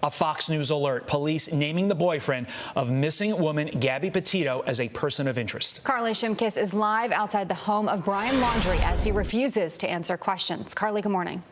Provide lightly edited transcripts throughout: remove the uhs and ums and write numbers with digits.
A Fox News alert. Police naming the boyfriend of missing woman Gabby Petito as a person of interest. Carly Shimkus is live outside the home of Brian Laundrie as he refuses to answer questions. Carly, good morning.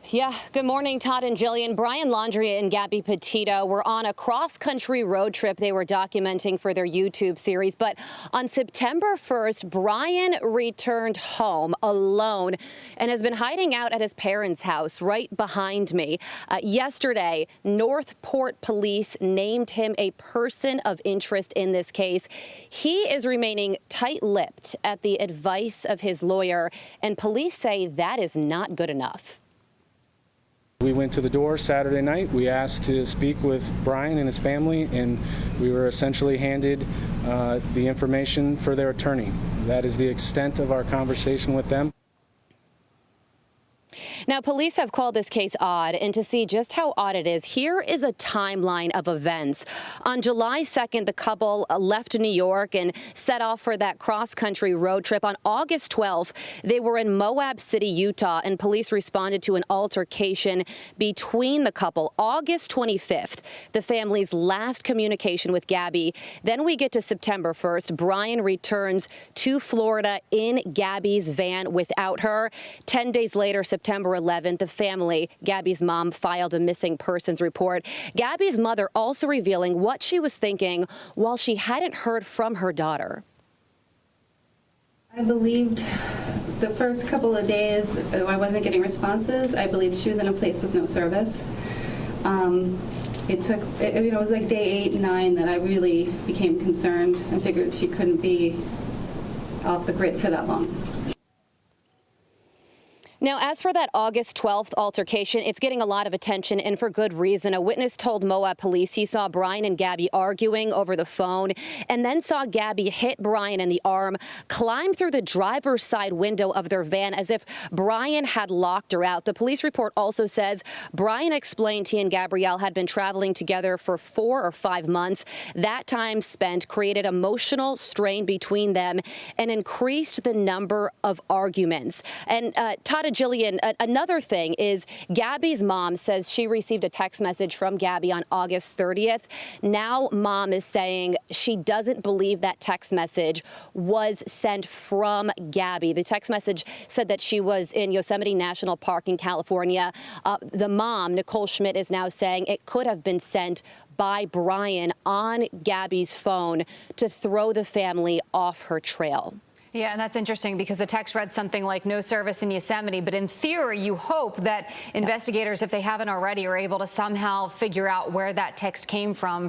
Yeah, good morning, Todd and Jillian. Brian Laundrie and Gabby Petito were on a cross-country road trip they were documenting for their YouTube series. But on September 1st, Brian returned home alone and has been hiding out at his parents' house right behind me. Yesterday, Northport police named him a person of interest in this case. He is remaining tight-lipped at the advice of his lawyer, and police say that is not good enough. We went to the door Saturday night. We asked to speak with Brian and his family, and we were essentially handed the information for their attorney. That is the extent of our conversation with them. Now, police have called this case odd, and to see just how odd it is, here is a timeline of events. On July 2nd, the couple left New York and set off for that cross-country road trip. On August 12th, they were in Moab City, Utah, and police responded to an altercation between the couple. August 25th, the family's last communication with Gabby. Then we get to September 1st. Brian returns to Florida in Gabby's van without her. 10 days later, September 11th, the family, Gabby's mom, filed a missing persons report. Gabby's mother also revealing what she was thinking while she hadn't heard from her daughter. I believed the first couple of days I wasn't getting responses. I believed she was in a place with no service. It was like day 8, 9 that I really became concerned and figured she couldn't be off the grid for that long. Now, as for that August 12th altercation, it's getting a lot of attention, and for good reason. A witness told Moab police he saw Brian and Gabby arguing over the phone and then saw Gabby hit Brian in the arm, climb through the driver's side window of their van as if Brian had locked her out. The police report also says Brian explained he and Gabrielle had been traveling together for 4 or 5 months. That time spent created emotional strain between them and increased the number of arguments. And Todd and Jillian, another thing is Gabby's mom says she received a text message from Gabby on August 30th. Now mom is saying she doesn't believe that text message was sent from Gabby. The text message said that she was in Yosemite National Park in California. The mom, Nicole Schmidt, is now saying it could have been sent by Brian on Gabby's phone to throw the family off her trail. Yeah, and that's interesting because the text read something like no service in Yosemite, but in theory, you hope that investigators, if they haven't already, are able to somehow figure out where that text came from,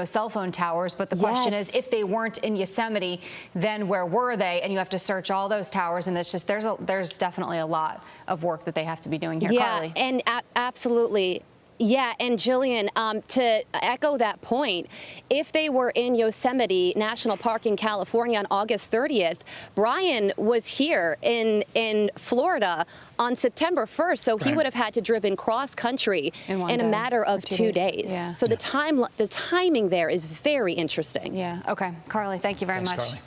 cell phone towers. But the question is, if they weren't in Yosemite, then where were they? And you have to search all those towers, and it's just, there's definitely a lot of work that they have to be doing here, Carly. Yeah, and absolutely. Yeah, and Jillian, to echo that point, if they were in Yosemite National Park in California on August 30th, Brian was here in Florida on September 1st, so he would have had to driven cross country in a matter of 2 days. Yeah. So the timing there is very interesting. Yeah. Okay, Carly, thank you very much. Carly.